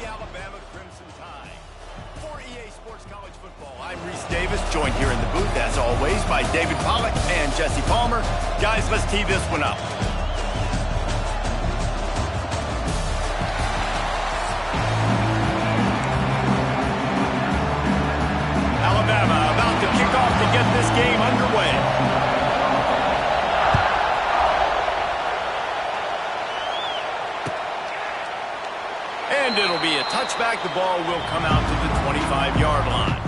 Alabama Crimson Tide. For EA Sports College Football, I'm Reese Davis, joined here in the booth, as always, by David Pollack and Jesse Palmer. Guys, let's tee this one up. Alabama about to kick off to get this game underway. And it'll be a touchback. The ball will come out to the 25-yard line.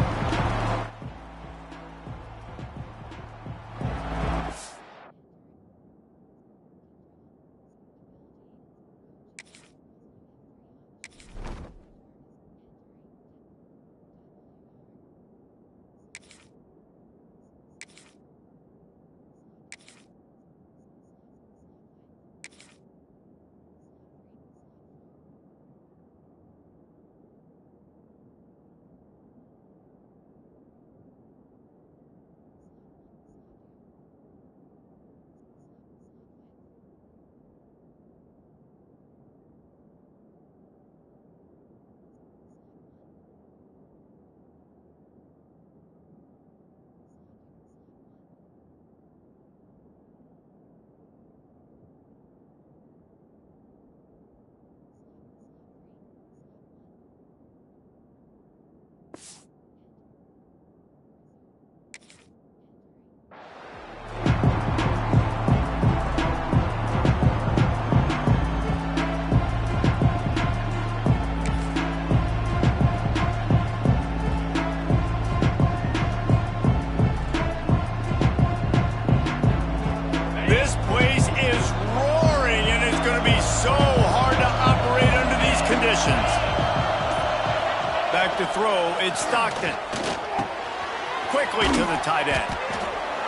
Back to throw, it's Stockton. Quickly to the tight end.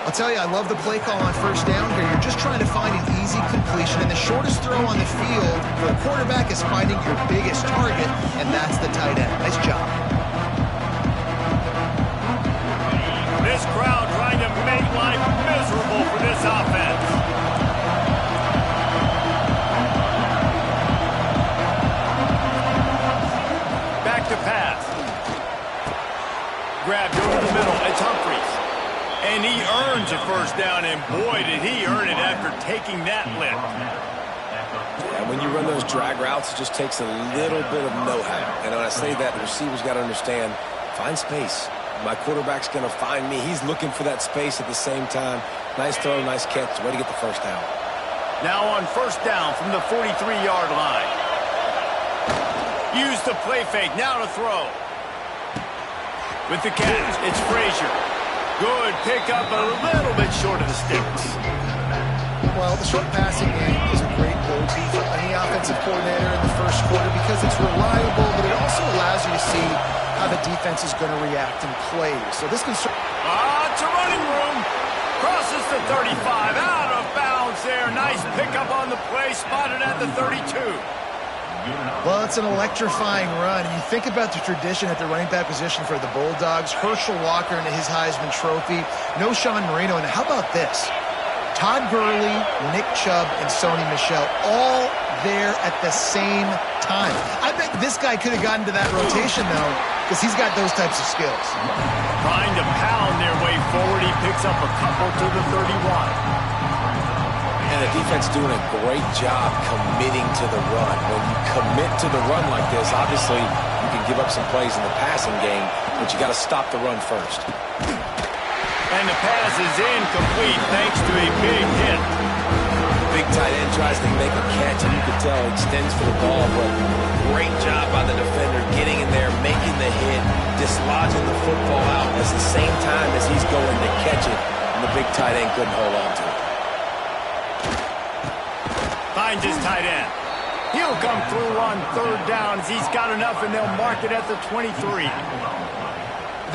I'll tell you, I love the play call on first down here. You're just trying to find an easy completion, and the shortest throw on the field for a quarterback is finding your biggest target, and that's the tight end. Nice job. This crowd trying to make life miserable for this offense. To pass. Grabbed over the middle. It's Humphries. And he earns a first down, and boy, did he earn it after taking that lift. Yeah, when you run those drag routes, it just takes a little bit of know-how. And when I say that, the receiver's got to understand, find space. My quarterback's going to find me. He's looking for that space at the same time. Nice throw, nice catch. Way to get the first down. Now on first down from the 43-yard line. Use the play fake, now to throw. With the catch, it's Frazier. Good pickup, a little bit short of the sticks. Well, the short passing game is a great go-to for any offensive coordinator in the first quarter because it's reliable, but it also allows you to see how the defense is going to react and play. So this can... It's a running room. Crosses the 35, out of bounds there. Nice pickup on the play, spotted at the 32. Well, it's an electrifying run, and you think about the tradition at the running back position for the Bulldogs. Herschel Walker into his Heisman Trophy. No Sean Marino, and how about this? Todd Gurley, Nick Chubb, and Sony Michel all there at the same time. I bet this guy could have gotten to that rotation, though, because he's got those types of skills. Trying to pound their way forward, he picks up a couple to the 31. And the defense doing a great job committing to the run. When you commit to the run like this, obviously you can give up some plays in the passing game, but you got to stop the run first. And the pass is incomplete thanks to a big hit. Big tight end tries to make a catch, and you can tell extends for the ball, but great job by the defender getting in there, making the hit, dislodging the football out at the same time as he's going to catch it, and the big tight end couldn't hold on to it. Finds his tight end. He'll come through on third downs. He's got enough, and they'll mark it at the 23.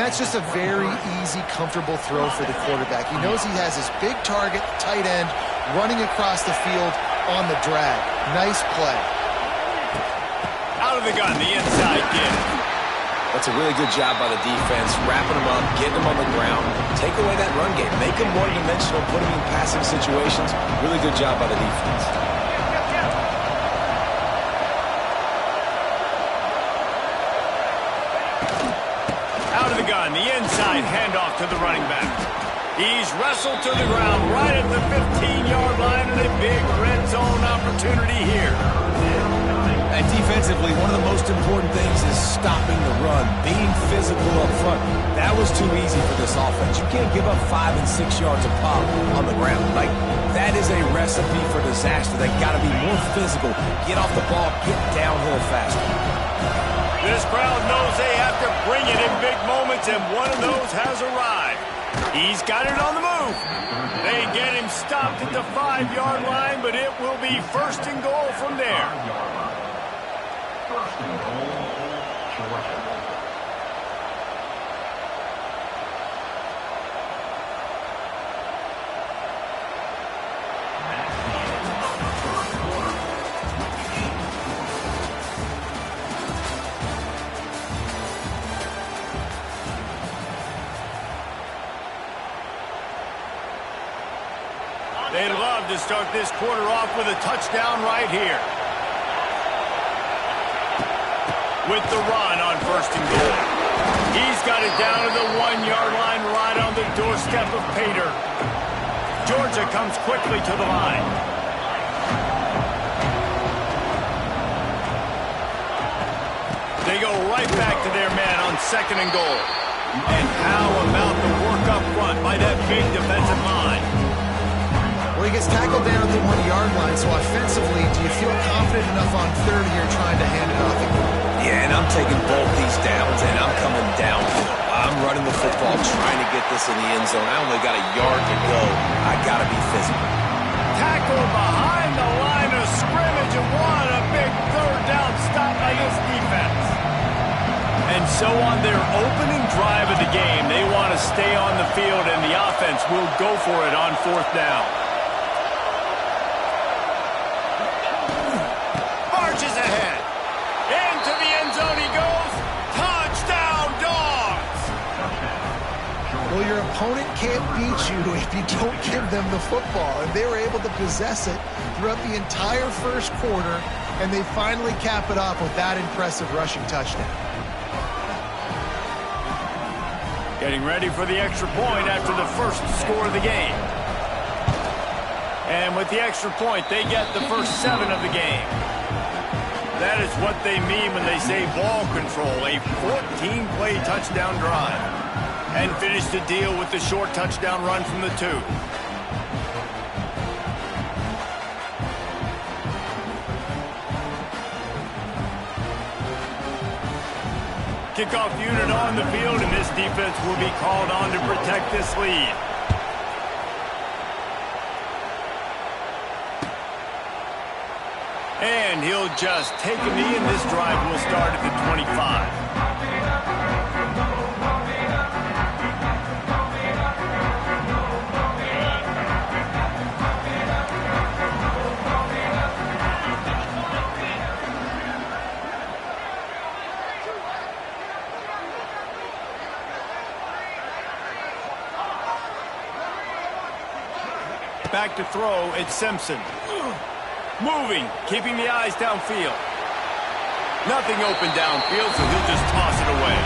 That's just a very easy, comfortable throw for the quarterback. He knows he has his big target, tight end, running across the field on the drag. Nice play. Out of the gun, the inside give. That's a really good job by the defense, wrapping them up, getting them on the ground, take away that run game, make them one-dimensional, put them in passing situations. Really good job by the defense. the gun, the inside handoff to the running back. He's wrestled to the ground right at the 15-yard line, and a big red zone opportunity here. And defensively, one of the most important things is stopping the run, being physical up front. That was too easy for this offense. You can't give up 5 and 6 yards a pop on the ground. Like, that is a recipe for disaster. They got to be more physical, get off the ball, get downhill faster. This crowd knows they have to bring it in big moments, and one of those has arrived. He's got it on the move. They get him stopped at the 5-yard line, but it will be first and goal from there. First and goal, Georgia. They'd love to start this quarter off with a touchdown right here. With the run on first and goal. He's got it down to the 1-yard line right on the doorstep of Pater. Georgia comes quickly to the line. They go right back to their man on second and goal. And how about the work up front by that big defensive line? Well, he gets tackled down at the 1-yard line, so offensively, do you feel confident enough on third here trying to hand it off again? Yeah, and I'm taking both these downs, and I'm coming down. I'm running the football, trying to get this in the end zone. I only got a yard to go. I got to be physical. Tackle behind the line of scrimmage, and what a big third down stop by this defense. And so on their opening drive of the game, they want to stay on the field, and the offense will go for it on fourth down. Marches ahead. Into the end zone he goes. Touchdown, Dogs! Well, your opponent can't beat you if you don't give them the football. And they were able to possess it throughout the entire first quarter, and they finally cap it off with that impressive rushing touchdown. Getting ready for the extra point after the first score of the game. And with the extra point, they get the first 7 of the game. That is what they mean when they say ball control, a 14-play touchdown drive. And finish the deal with the short touchdown run from the 2. Kickoff unit on the field, and this defense will be called on to protect this lead. And he'll just take a knee, and this drive will start at the 25. Back to throw, it's Simpson. Moving, keeping the eyes downfield. Nothing open downfield, so he'll just toss it away.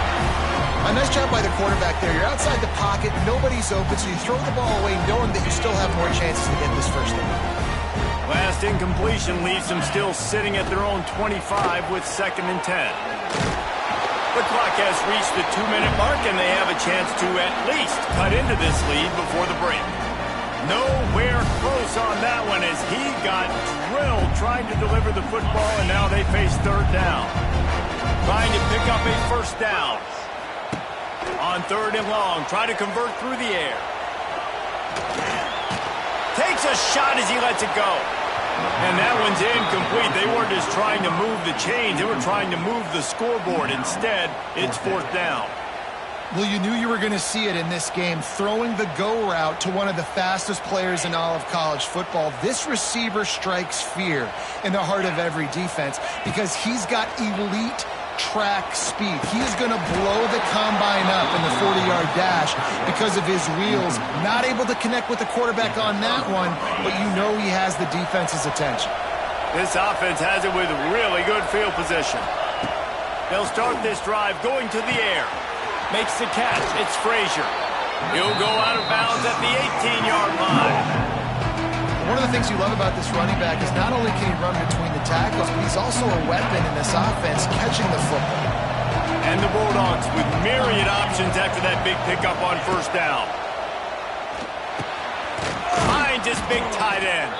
A nice job by the quarterback there. You're outside the pocket, nobody's open, so you throw the ball away knowing that you still have more chances to get this first down. Last incompletion leaves them still sitting at their own 25 with 2nd and 10. The clock has reached the 2-minute mark, and they have a chance to at least cut into this lead before the break. Nowhere close on that one as he got drilled trying to deliver the football, and now they face third down. Trying to pick up a first down. On 3rd and long, try to convert through the air. Takes a shot as he lets it go. And that one's incomplete. They weren't just trying to move the chains, they were trying to move the scoreboard. Instead, it's 4th down. Well, you knew you were going to see it in this game, throwing the go route to one of the fastest players in all of college football. This receiver strikes fear in the heart of every defense because he's got elite track speed. He's going to blow the combine up in the 40-yard dash because of his wheels. Not able to connect with the quarterback on that one, but you know he has the defense's attention. This offense has it with really good field position. They'll start this drive going to the air. Makes the catch. It's Frazier. He'll go out of bounds at the 18-yard line. One of the things you love about this running back is not only can he run between the tackles, but he's also a weapon in this offense catching the football. And the Bulldogs with myriad options after that big pickup on first down. Finds his big tight end.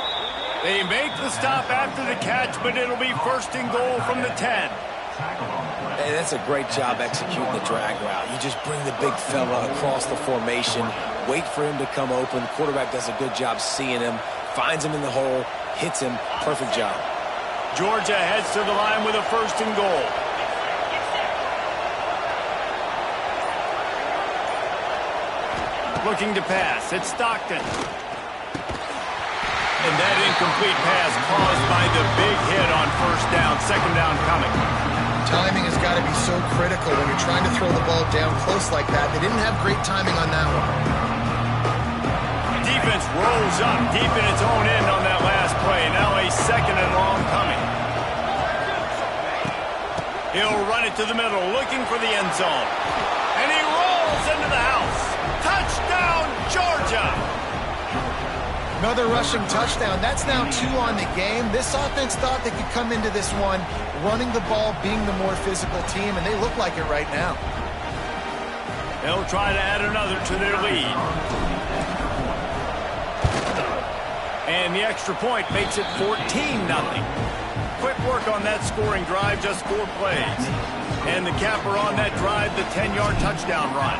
They make the stop after the catch, but it'll be first and goal from the 10. Hey, that's a great job executing the drag route. You just bring the big fella across the formation, wait for him to come open. The quarterback does a good job seeing him, finds him in the hole, hits him. Perfect job. Georgia heads to the line with a first and goal. Looking to pass. It's Stockton. And that incomplete pass caused by the big hit on first down. Second down coming. Timing has got to be so critical when you're trying to throw the ball down close like that. They didn't have great timing on that one. Defense rolls up deep in its own end on that last play. Now a second and long coming. He'll run it to the middle, looking for the end zone. And he rolls into the house. Touchdown, Georgia! Another rushing touchdown. That's now 2 on the game. This offense thought they could come into this one running the ball, being the more physical team, and they look like it right now. They'll try to add another to their lead. And the extra point makes it 14-0. Quick work on that scoring drive, just 4 plays. And the capper on that drive, the 10-yard touchdown run.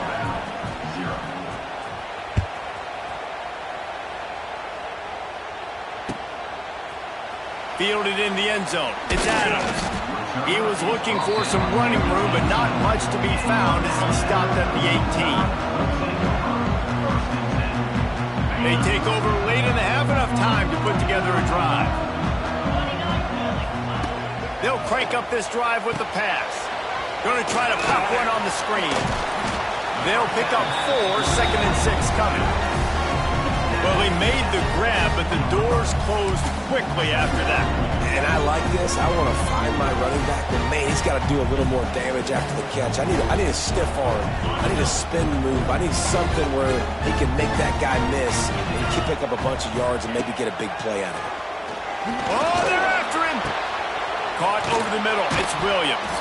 Fielded in the end zone. It's Adams. He was looking for some running room, but not much to be found as he stopped at the 18. They take over late in the half, enough time to put together a drive. They'll crank up this drive with the pass. Going to try to pop one on the screen. They'll pick up 4, second and 6 coming. Well, he made the grab, but the doors closed quickly after that. And I like this. I want to find my running back, but man, he's got to do a little more damage after the catch. I need a stiff arm. I need a spin move. I need something where he can make that guy miss and he can pick up a bunch of yards and maybe get a big play out of it. Oh, they're after him. Caught over the middle. It's Williams.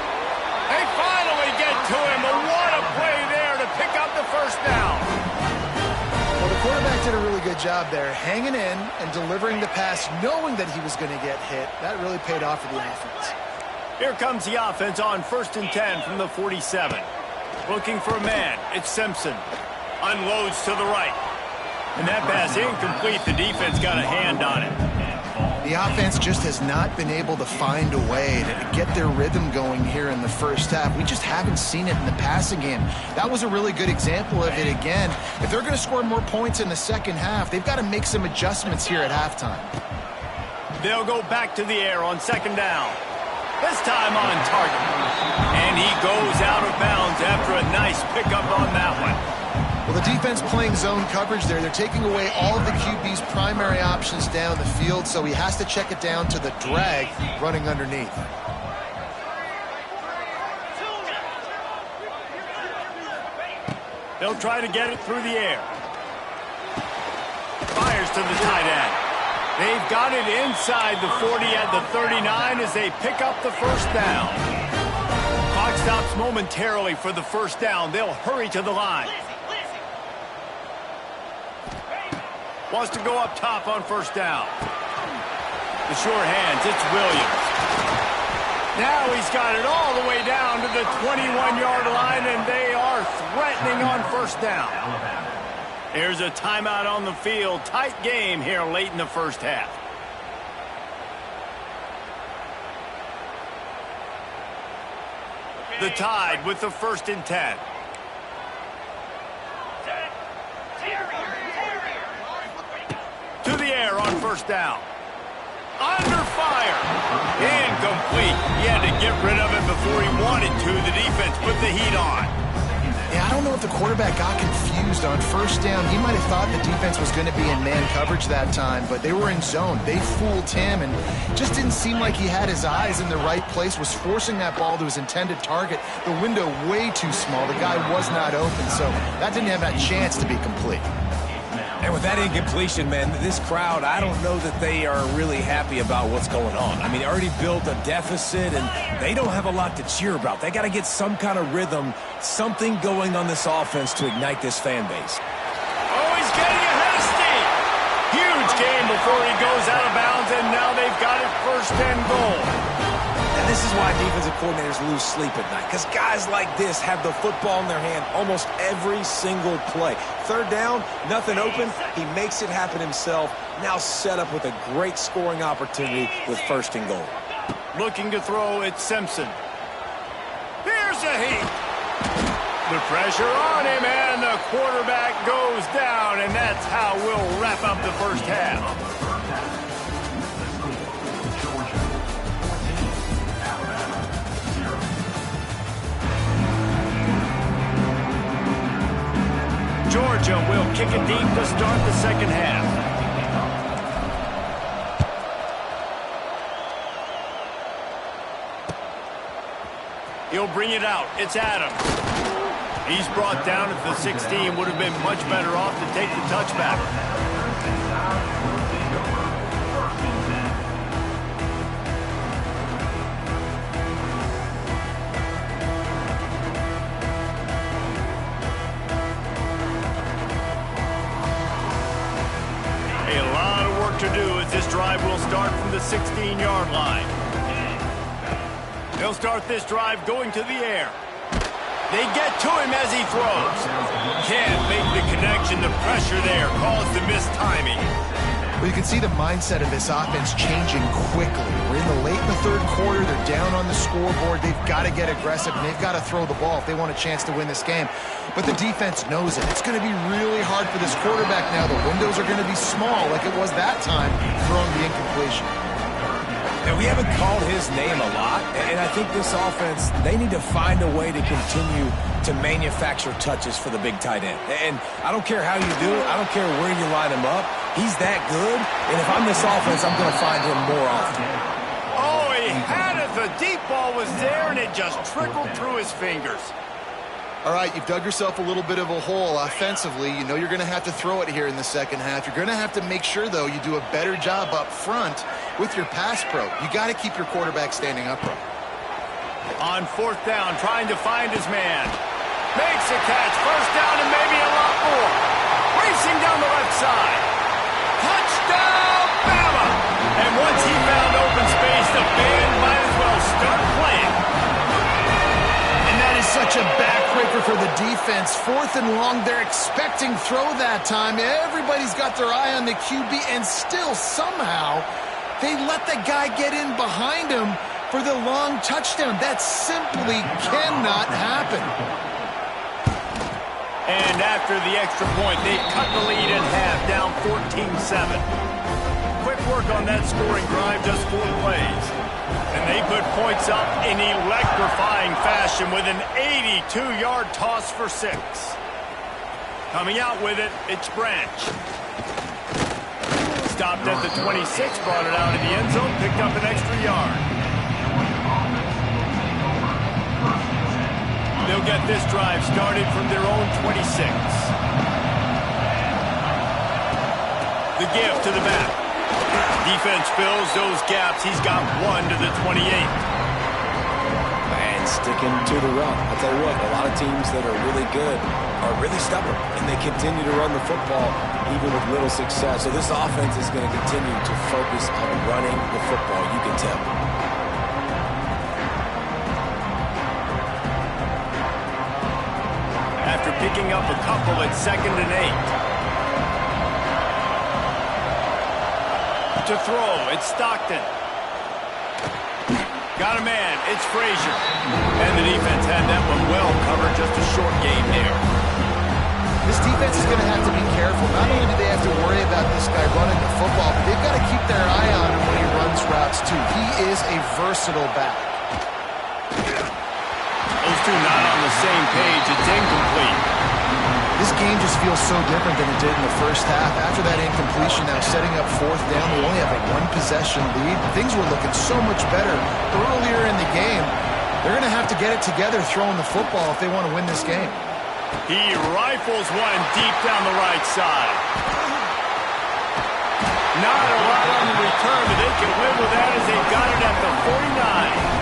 They finally get to him, but what a play there to pick up the first down. Well, the quarterback did a really good job there, hanging in and delivering the pass, knowing that he was going to get hit. That really paid off for the offense. Here comes the offense on first and 10 from the 47. Looking for a man. It's Simpson. Unloads to the right. And that pass incomplete. The defense got a hand on it. The offense just has not been able to find a way to get their rhythm going here in the first half. We just haven't seen it in the passing game. That was a really good example of it again. If they're going to score more points in the second half, they've got to make some adjustments here at halftime. They'll go back to the air on second down. This time on target. And he goes out of bounds after a nice pickup on that one. Well, the defense playing zone coverage there. They're taking away all of the QB's primary options down the field, so he has to check it down to the drag running underneath. They'll try to get it through the air. Fires to the tight end. They've got it inside the 40 at the 39 as they pick up the first down. Clock stops momentarily for the first down. They'll hurry to the line. Wants to go up top on first down. The sure hands, it's Williams. Now he's got it all the way down to the 21-yard line, and they are threatening on first down. Here's a timeout on the field. Tight game here late in the first half. The Tide with the first and 10. To the air on first down. Under fire. Incomplete. He had to get rid of it before he wanted to. The defense put the heat on. Yeah, I don't know if the quarterback got confused on first down. He might have thought the defense was going to be in man coverage that time, but they were in zone. They fooled him, and just didn't seem like he had his eyes in the right place, was forcing that ball to his intended target. The window way too small. The guy was not open, so that didn't have that chance to be complete. And with that incompletion, man, this crowd, I don't know that they are really happy about what's going on. I mean, they already built a deficit, and they don't have a lot to cheer about. They got to get some kind of rhythm, something going on this offense to ignite this fan base. Oh, he's getting ahead of steam. Huge game before he goes out of bounds, and now they've got it first and goal. And this is why defensive coordinators lose sleep at night, because guys like this have the football in their hand almost every single play. Third down, nothing open, he makes it happen himself, now set up with a great scoring opportunity with first and goal. Looking to throw, it's Simpson. Here's a heat. The pressure on him, and the quarterback goes down, and that's how we'll wrap up the first half. Georgia will kick it deep to start the second half. He'll bring it out. It's Adams. He's brought down at the 16. Would have been much better off to take the touchback. To do as this drive will start from the 16-yard line. They'll start this drive going to the air. They get to him as he throws. Can't make the connection. The pressure there caused the missed timing. Well, you can see the mindset of this offense changing quickly. We're in the late in the third quarter. They're down on the scoreboard. They've got to get aggressive, and they've got to throw the ball if they want a chance to win this game. But the defense knows it. It's going to be really hard for this quarterback now. The windows are going to be small like it was that time throwing the incompletion. And we haven't called his name a lot, and I think this offense, they need to find a way to continue to manufacture touches for the big tight end. And I don't care how you do it. I don't care where you line him up. He's that good, and if I'm this offense, I'm going to find him more often. Oh, he had it. The deep ball was there, and it just trickled through his fingers. All right, you've dug yourself a little bit of a hole offensively. You know you're going to have to throw it here in the second half. You're going to have to make sure, though, you do a better job up front with your pass pro. You got to keep your quarterback standing upright. On fourth down, trying to find his man. Makes a catch. First down and maybe a lot more. Racing down the left side. Touchdown, Bama! And once he found open space, the band might as well start playing. And that is such a backbreaker for the defense. Fourth and long, they're expecting throw that time. Everybody's got their eye on the QB, and still somehow they let the guy get in behind him for the long touchdown. That simply cannot happen. And after the extra point, they cut the lead in half, down 14-7. Quick work on that scoring drive, just 4 plays. And they put points up in electrifying fashion with an 82-yard toss for 6. Coming out with it, it's Branch. Stopped at the 26, brought it out of the end zone, picked up an extra yard. They'll get this drive started from their own 26. The give to the back. Defense fills those gaps. He's got 1 to the 28. And sticking to the run. I'll tell you what, a lot of teams that are really good are really stubborn, and they continue to run the football even with little success. So this offense is going to continue to focus on running the football, you can tell. After picking up a couple at 2nd and 8. To throw, it's Stockton. Got a man, it's Frazier. And the defense had that one well covered, just a short game there. This defense is going to have to be careful. Not only do they have to worry about this guy running the football, but they've got to keep their eye on him when he runs routes, too. He is a versatile back. Those two not on the same page. It's incomplete. This game just feels so different than it did in the first half. After that incompletion, now setting up fourth down, they only have a one-possession lead. Things were looking so much better earlier in the game. They're going to have to get it together throwing the football if they want to win this game. He rifles one deep down the right side. Not a lot on the return, but they can live with that as they got it at the 49.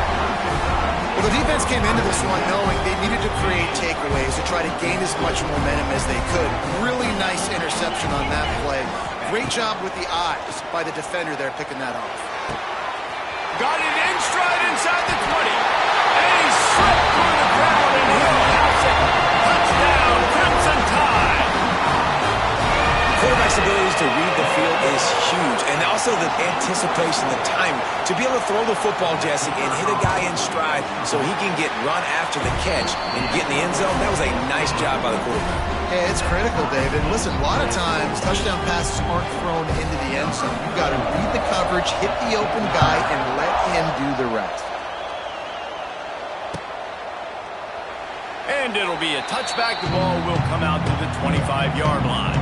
Well, the defense came into this one knowing they needed to create takeaways to try to gain as much momentum as they could. Really nice interception on that play. Great job with the eyes by the defender there picking that off. Got it in stride inside the 20. And he slipped through the crowd and Hill has it. Touchdown, Crimson Tide. Quarterback's abilities to read the field is huge, and also the anticipation, the time to be able to throw the football, Jesse, and hit a guy in stride so he can get run after the catch and get in the end zone. That was a nice job by the quarterback. Yeah, it's critical, David. Listen, a lot of times touchdown passes aren't thrown into the end zone. You've got to read the coverage, hit the open guy, and let him do the rest. And it'll be a touchback. The ball will come out to the 25-yard line.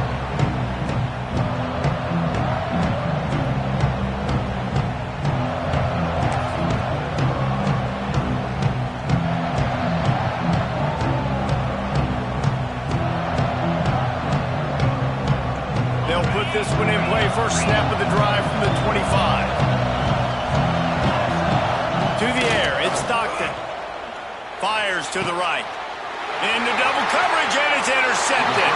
This one in play, first snap of the drive from the 25. To the air, it's Stockton. Fires to the right. Into double coverage, and it's intercepted.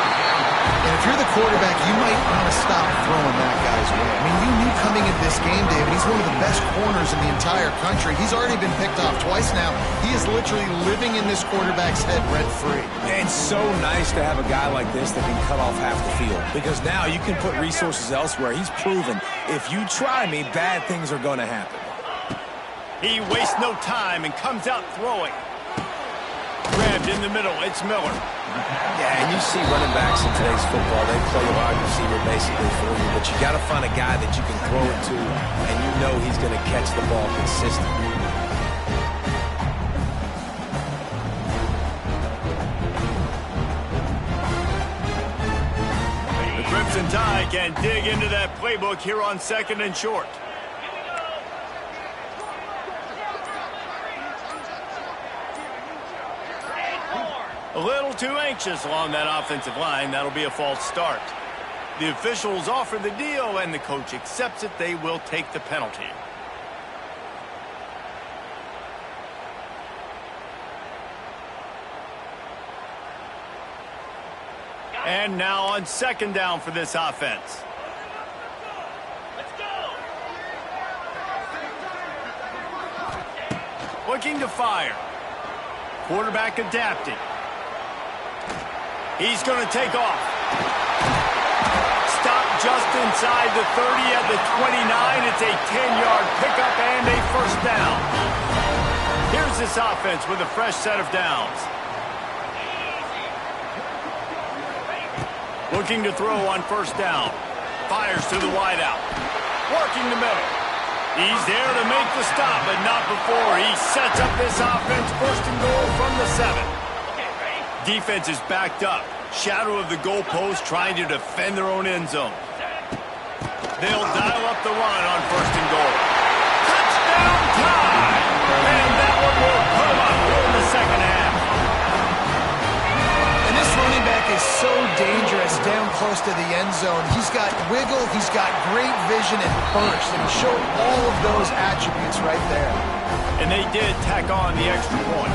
And if you're the quarterback, you might want to stop throwing that guy's way. I mean, you knew coming into this game, David, he's one of the best corners in the entire country. He's already been picked off twice now. He is literally living in this quarterback's head rent-free. And it's so nice to have a guy like this that can cut off half the field, because now you can put resources elsewhere. He's proven, if you try me, bad things are going to happen. He wastes no time and comes out throwing. Grabbed in the middle, it's Miller. Yeah, and you see running backs in today's football, they play a wide receiver basically for you, but you got to find a guy that you can throw it to, and you know he's going to catch the ball consistently. The Crimson Tide can dig into that playbook here on 2nd and short. A little too anxious along that offensive line. That'll be a false start. The officials offer the deal, and the coach accepts it. They will take the penalty. And now on 2nd down for this offense. Let's go. Looking to fire. Quarterback adapting. He's going to take off. Stop just inside the 30 at the 29. It's a 10-yard pickup and a first down. Here's this offense with a fresh set of downs. Looking to throw on first down. Fires to the wideout. Working the middle. He's there to make the stop, but not before he sets up this offense. First and goal from the 7. Defense is backed up. Shadow of the goalpost, trying to defend their own end zone. They'll dial up the run on first and goal. Touchdown time! And that one will put them up here in the second half. And this running back is so dangerous down close to the end zone. He's got wiggle, he's got great vision and burst, and he showed all of those attributes right there. And they did tack on the extra point.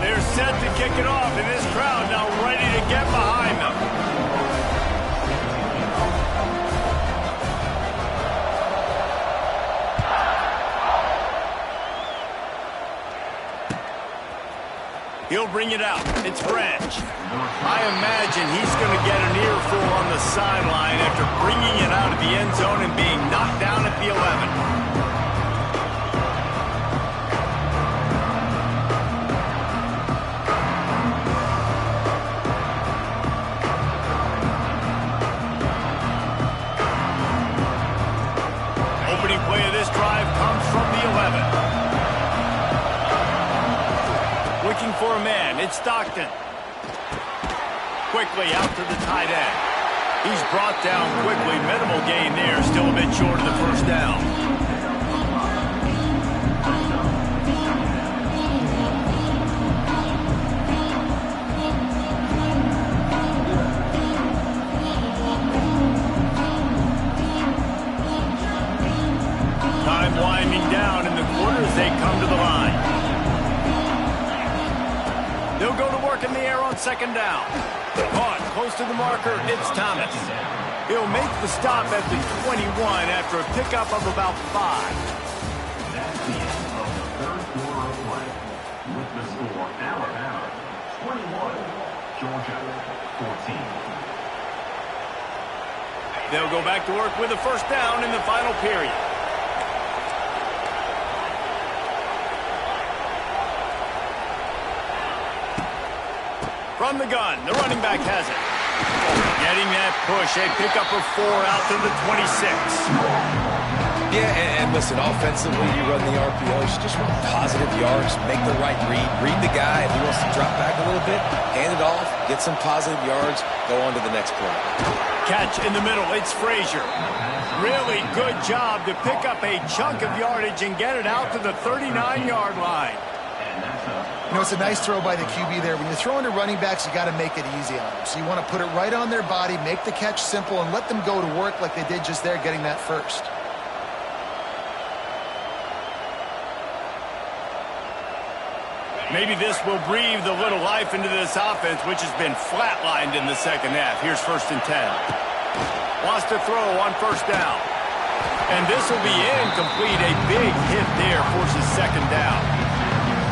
They're set to kick it off, and this crowd now ready to get behind them. He'll bring it out. It's Branch. I imagine he's going to get an earful on the sideline after bringing it out of the end zone and being knocked down at the 11. Looking for a man. It's Stockton. Quickly out to the tight end. He's brought down quickly. Minimal gain there. Still a bit short of the first down. Time winding down in the quarter as they come to the line. They'll go to work in the air on second down. Caught close to the marker, it's Thomas. He'll make the stop at the 21 after a pickup of about 5. That's the end of the third quarter of play. With the score, Alabama 21, Georgia 14. They'll go back to work with a first down in the final period. From the gun, the running back has it. Getting that push, a pickup of 4 out to the 26. Yeah, and listen, offensively, you run the RPOs, just run positive yards, make the right read the guy. If he wants to drop back a little bit, hand it off, get some positive yards, go on to the next play. Catch in the middle, it's Frazier. Really good job to pick up a chunk of yardage and get it out to the 39-yard line. You know, it's a nice throw by the QB there. When you're throwing to running backs, you got to make it easy on them. So you want to put it right on their body, make the catch simple, and let them go to work like they did just there, getting that first. Maybe this will breathe a little life into this offense, which has been flatlined in the second half. Here's 1st and 10. Wants to throw on first down. And this will be incomplete. A big hit there forces second down.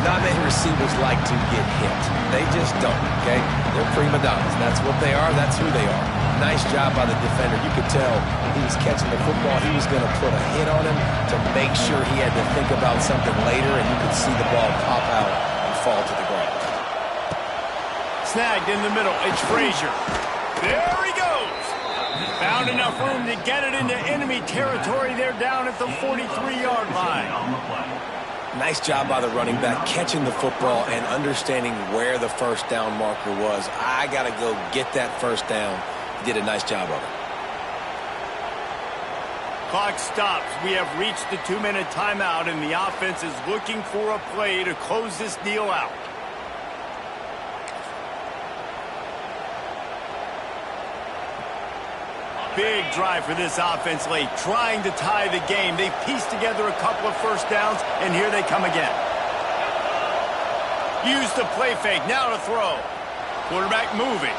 Not many receivers like to get hit. They just don't, okay? They're prima donnas. That's what they are. That's who they are. Nice job by the defender. You could tell he was catching the football. He was going to put a hit on him to make sure he had to think about something later, and you could see the ball pop out and fall to the ground. Snagged in the middle. It's Frazier. There he goes. Found enough room to get it into enemy territory. They're down at the 43-yard line. Nice job by the running back, catching the football and understanding where the first down marker was. I got to go get that first down. He did a nice job of it. Clock stops. We have reached the 2-minute timeout, and the offense is looking for a play to close this deal out. Big drive for this offense late, trying to tie the game. They pieced together a couple of first downs, and here they come again. Use the play fake, now to throw. Quarterback moving.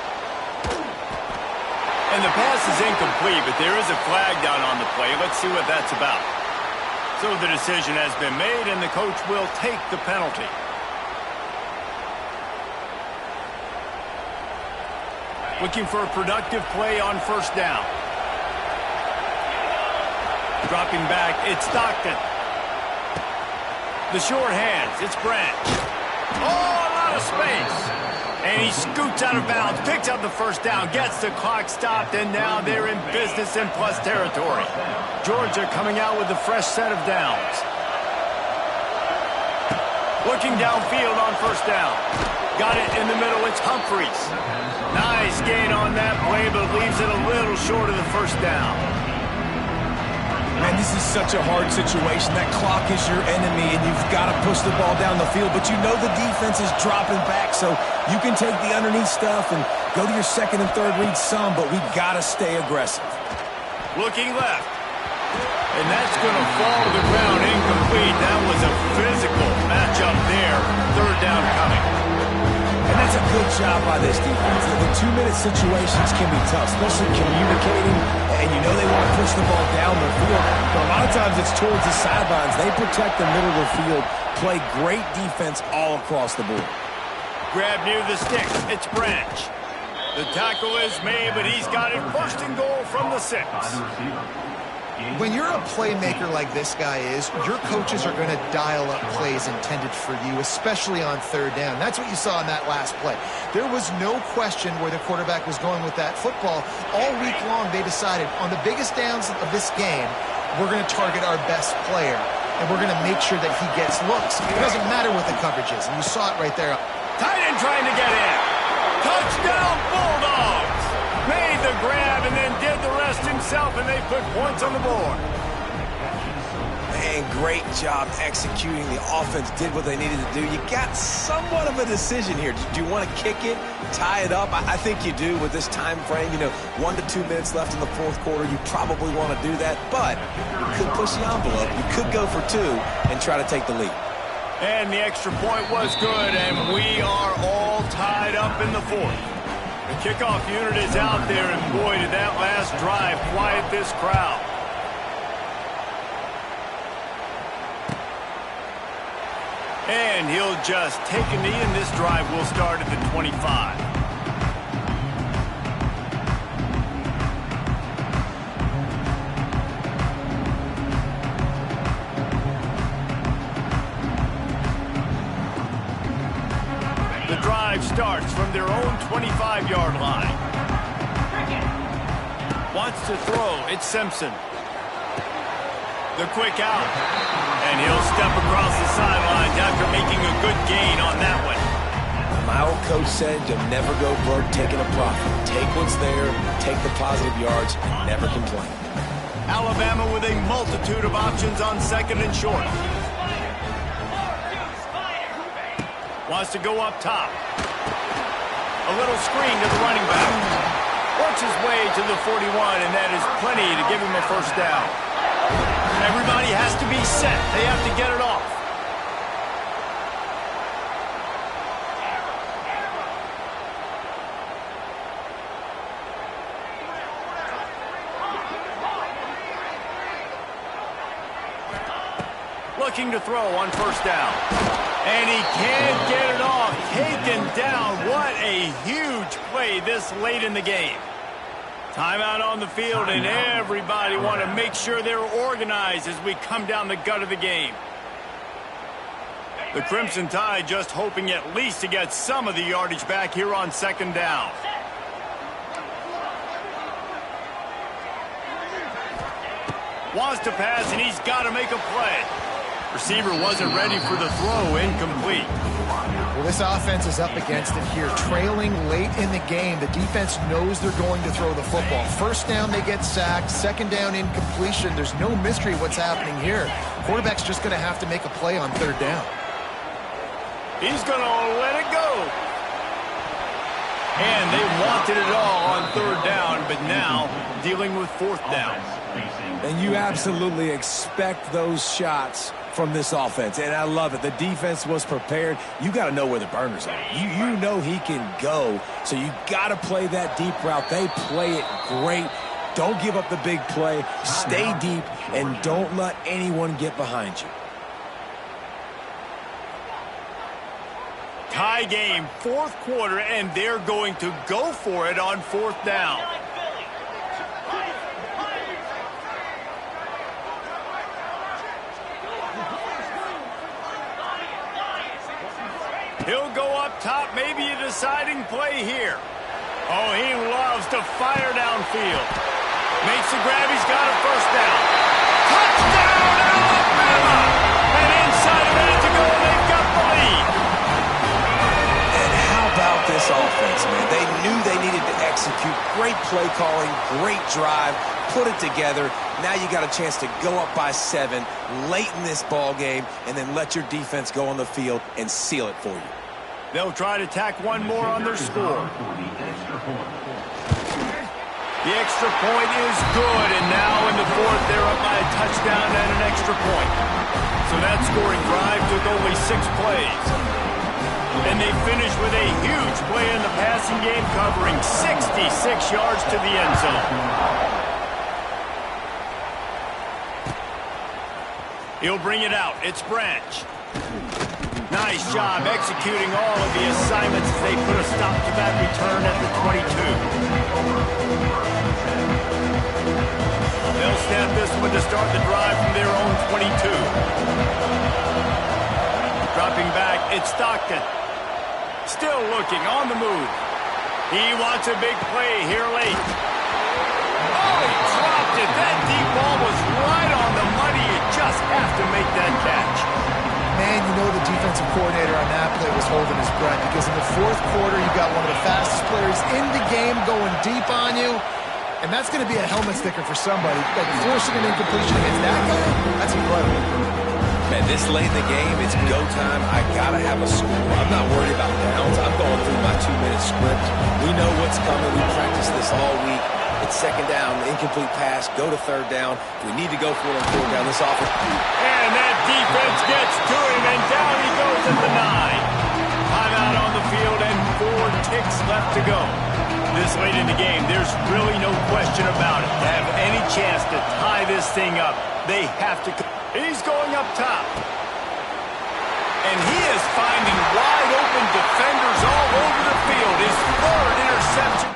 And the pass is incomplete, but there is a flag down on the play. Let's see what that's about. So the decision has been made, and the coach will take the penalty. Looking for a productive play on first down. Dropping back, it's Stockton. The short hands, it's Branch. Oh, a lot of space. And he scoots out of bounds, picks up the first down, gets the clock stopped, and now they're in business in plus territory. Georgia coming out with a fresh set of downs. Looking downfield on first down. Got it in the middle, it's Humphreys. Nice gain on that play, but leaves it a little short of the first down. Man, this is such a hard situation. That clock is your enemy, and you've got to push the ball down the field. But you know the defense is dropping back, so you can take the underneath stuff and go to your second and third read some, but we've got to stay aggressive. Looking left. And that's going to fall to the ground incomplete. That was a physical matchup there. Third down coming. And that's a good job by this defense. The 2-minute situations can be tough, especially communicating, and you know they want to push the ball down the field, but a lot of times it's towards the sidelines. They protect the middle of the field, play great defense all across the board. Grab near the sticks. It's Branch. The tackle is made, but he's got it first and goal from the 6. When you're a playmaker like this guy is, your coaches are going to dial up plays intended for you, especially on third down. That's what you saw in that last play. There was no question where the quarterback was going with that football. All week long, they decided on the biggest downs of this game, we're going to target our best player. and we're going to make sure that he gets looks. It doesn't matter what the coverage is, and you saw it right there. Tight end trying to get in. Touchdown, Bulldogs! Made the grab and then did the rest himself, and they put points on the board. And great job executing. The offense did what they needed to do. You got somewhat of a decision here. Do you want to kick it, tie it up? I think you do with this time frame. 1 to 2 minutes left in the fourth quarter. You probably want to do that, but you could push the envelope. You could go for 2 and try to take the lead. And the extra point was good, and we are all tied up in the fourth. The kickoff unit is out there, and boy, did that last drive quiet this crowd. And he'll just take a knee, and this drive will start at the 25. The drive starts from their own 25-yard line. Wants to throw. It's Simpson. The quick out. And he'll step across the sidelines after making a good gain on that one. My old coach said you'll never go broke taking a profit. Take what's there, take the positive yards, and never complain. Alabama with a multitude of options on second and short. Wants to go up top. A little screen to the running back. Works his way to the 41, and that is plenty to give him a first down. Everybody has to be set. They have to get it off. Looking to throw on first down. And he can't get it off. Taken down. What a huge play this late in the game. Timeout on the field, and everybody want to make sure they're organized as we come down the gut of the game. The Crimson Tide just hoping at least to get some of the yardage back here on second down. Wants to pass, and he's got to make a play. Receiver wasn't ready for the throw, incomplete. Well, this offense is up against it here. Trailing late in the game, the defense knows they're going to throw the football. First down, they get sacked. Second down, incompletion. There's no mystery what's happening here. Quarterback's just going to have to make a play on third down. He's going to let it go. And they wanted it all on third down, but now dealing with fourth down. And you absolutely expect those shots from this offense, and I love it. The defense was prepared. You got to know where the burners are. You know he can go, so you got to play that deep route. They play it great. Don't give up the big play. Stay deep, and don't let anyone get behind you. Tie game, fourth quarter, and they're going to go for it on fourth down. He'll go up top, maybe a deciding play here. Oh, he loves to fire downfield. Makes the grab, he's got a first down. Touchdown, Alabama! And inside a minute to go, they've got the lead. And how about this offense, man? They knew they needed to execute. Great play calling, great drive, put it together. Now you got a chance to go up by 7 late in this ball game and then let your defense go on the field and seal it for you. They'll try to tack one more on their score. The extra point is good, and now in the fourth, they're up by a touchdown and an extra point. So that scoring drive took only 6 plays. And they finished with a huge play in the passing game, covering 66 yards to the end zone. He'll bring it out. It's Branch. Nice job executing all of the assignments as they put a stop to that return at the 22. They'll snap this one to start the drive from their own 22. Dropping back, it's Stockton. Still looking, on the move. He wants a big play here late. Oh, he dropped it. That deep ball was right on the money. It just have to make that catch. Man, you know the defensive coordinator on that play was holding his breath because in the fourth quarter, you got one of the fastest players in the game going deep on you, and that's going to be a helmet sticker for somebody. Like forcing an incompletion against that guy, that's incredible. Man, this late in the game, it's go time. I got to have a score. I'm not worried about downs. I'm going through my 2-minute script. We know what's coming. We practiced this all week. It's second down, incomplete pass, go to third down. We need to go for it on fourth down. This offense. And that defense gets to him, and down he goes at the 9. Timeout on the field, and 4 ticks left to go. This late in the game, there's really no question about it. To have any chance to tie this thing up, they have to. He's going up top. And he is finding wide open defenders all over the field. His 3rd interception.